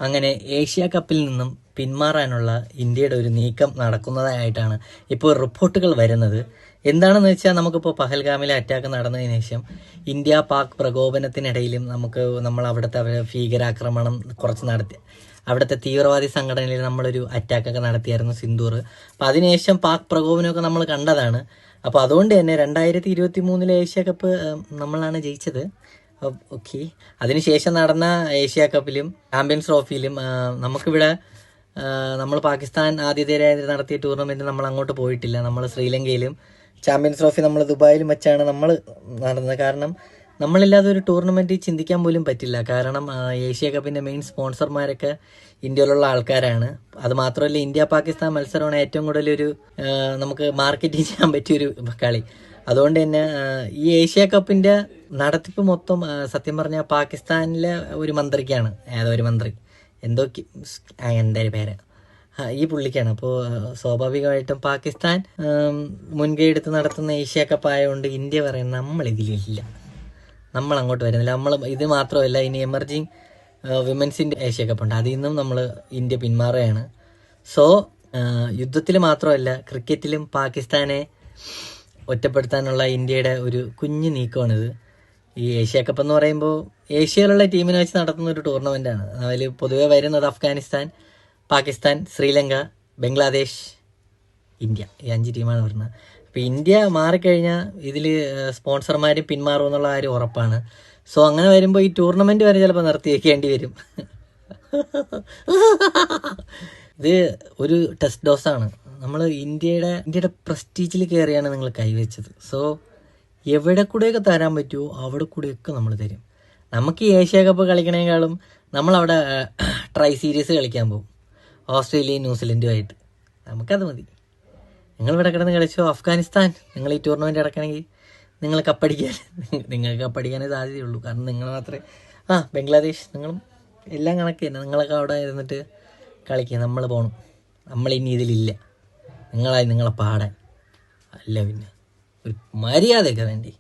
അങ്ങനെ ഏഷ്യ കപ്പിൽ നിന്നും പിന്മാറാനുള്ള ഇന്ത്യയുടെ ഒരു നീക്കം നടക്കുന്നതായിട്ടാണ് ഇപ്പോൾ റിപ്പോർട്ടുകൾ വരുന്നത്. എന്താണെന്ന് വെച്ചാൽ നമുക്കിപ്പോൾ പഹൽഗാമിലെ അറ്റാക്ക് നടന്നതിന് ശേഷം ഇന്ത്യ പാക് പ്രകോപനത്തിനിടയിലും നമ്മൾ അവിടുത്തെ ഭീകരാക്രമണം കുറച്ച് നടത്തി, അവിടുത്തെ തീവ്രവാദി സംഘടനയിൽ നമ്മളൊരു അറ്റാക്കൊക്കെ നടത്തിയായിരുന്നു സിന്ദൂർ. അപ്പം അതിനുശേഷം പാക് പ്രകോപനമൊക്കെ നമ്മൾ കണ്ടതാണ്. അപ്പോൾ അതുകൊണ്ട് തന്നെ 2023 ഏഷ്യ കപ്പ് നമ്മളാണ് ജയിച്ചത്. ഓക്കെ, അതിനുശേഷം നടന്ന ഏഷ്യ കപ്പിലും ചാമ്പ്യൻസ് ട്രോഫിയിലും നമുക്കിവിടെ നമ്മൾ പാകിസ്ഥാൻ ആതിഥേയരായി നടത്തിയ ടൂർണമെൻറ്റ് നമ്മൾ അങ്ങോട്ട് പോയിട്ടില്ല. നമ്മൾ ശ്രീലങ്കയിലും ചാമ്പ്യൻസ് ട്രോഫി നമ്മൾ ദുബായിലും വെച്ചാണ് നമ്മൾ നടന്നത്. കാരണം നമ്മളില്ലാതെ ഒരു ടൂർണമെൻറ്റ് ചിന്തിക്കാൻ പോലും പറ്റില്ല. കാരണം ഏഷ്യ കപ്പിൻ്റെ മെയിൻ സ്പോൺസർമാരൊക്കെ ഇന്ത്യയിലുള്ള ആൾക്കാരാണ്. അത് മാത്രമല്ല, ഇന്ത്യ പാകിസ്ഥാൻ മത്സരമാണ് ഏറ്റവും കൂടുതലൊരു നമുക്ക് മാർക്കറ്റിംഗ് ചെയ്യാൻ പറ്റിയൊരു കളി. അതുകൊണ്ട് തന്നെ ഈ ഏഷ്യ കപ്പിൻ്റെ നടത്തിപ്പ് മൊത്തം സത്യം പറഞ്ഞാൽ പാകിസ്ഥാനിലെ ഒരു മന്ത്രിക്കാണ്. ഏതോ ഒരു മന്ത്രി, എൻ്റെ പേര് ഈ പുള്ളിക്കാണ്. അപ്പോൾ സ്വാഭാവികമായിട്ടും പാകിസ്ഥാൻ മുൻകൈ എടുത്ത് നടത്തുന്ന ഏഷ്യ കപ്പ് ആയതുകൊണ്ട് ഇന്ത്യ പറയുന്നത് നമ്മളിതിലില്ല, നമ്മൾ അങ്ങോട്ട് വരുന്നില്ല. ഇത് മാത്രമല്ല, ഇനി എമർജിങ് വിമൻസിൻ്റെ ഏഷ്യ കപ്പ് ഉണ്ട്, അതിൽ നിന്നും നമ്മൾ ഇന്ത്യ പിന്മാറുകയാണ്. സോ യുദ്ധത്തിൽ മാത്രമല്ല, ക്രിക്കറ്റിലും പാകിസ്ഥാനെ ഒറ്റപ്പെടുത്താനുള്ള ഇന്ത്യയുടെ ഒരു കുഞ്ഞു നീക്കമാണിത്. ഈ ഏഷ്യ കപ്പ് എന്ന് പറയുമ്പോൾ ഏഷ്യയിലുള്ള ടീമിനെ വെച്ച് നടത്തുന്ന ഒരു ടൂർണമെൻറ്റാണ്. അതിൽ പൊതുവെ വരുന്നത് അഫ്ഗാനിസ്ഥാൻ, പാകിസ്ഥാൻ, ശ്രീലങ്ക, ബംഗ്ലാദേശ്, ഇന്ത്യ, ഈ 5 ടീമാണ് വരുന്നത്. അപ്പോൾ ഇന്ത്യ മാറിക്കഴിഞ്ഞാൽ ഇതിൽ സ്പോൺസർമാരും പിന്മാറും എന്നുള്ള കാര്യം ഉറപ്പാണ്. സോ അങ്ങനെ വരുമ്പോൾ ഈ ടൂർണമെൻറ്റ് വരെ ചിലപ്പോൾ നിർത്തി വയ്ക്കേണ്ടി വരും. ഇത് ഒരു ടെസ്റ്റ് ഡോസാണ്. നമ്മൾ ഇന്ത്യയുടെ പ്രസ്റ്റീജിൽ കയറിയാണ് നിങ്ങൾ കൈവച്ചത്. സോ എവിടെ കൂടെയൊക്കെ തരാൻ പറ്റുമോ അവിടെ കൂടെയൊക്കെ നമ്മൾ തരും. നമുക്ക് ഈ ഏഷ്യ കപ്പ് കളിക്കണേക്കാളും നമ്മളവിടെ ട്രൈ സീരീസ് കളിക്കാൻ പോകും, ഓസ്ട്രേലിയയും ന്യൂസിലൻഡുമായിട്ട്. നമുക്കത് മതി. നിങ്ങൾ ഇവിടെ കിടന്ന് കളിച്ചോ. അഫ്ഗാനിസ്ഥാൻ, നിങ്ങൾ ഈ ടൂർണമെൻറ്റ് നടക്കണമെങ്കിൽ നിങ്ങൾക്ക് കപ്പടിക്കാനേ സാധ്യതയുള്ളൂ. കാരണം നിങ്ങൾ മാത്രമേ ബംഗ്ലാദേശ്, നിങ്ങളും എല്ലാം കണക്ക് തന്നെ. നിങ്ങളൊക്കെ അവിടെ ഇരുന്നിട്ട് കളിക്കുക, നമ്മൾ പോകണം. നമ്മളിനി ഇതിലില്ല. നിങ്ങളെ പാടാൻ അല്ല, പിന്നെ ഒരു മര്യാദയൊക്കെ വേണ്ടി.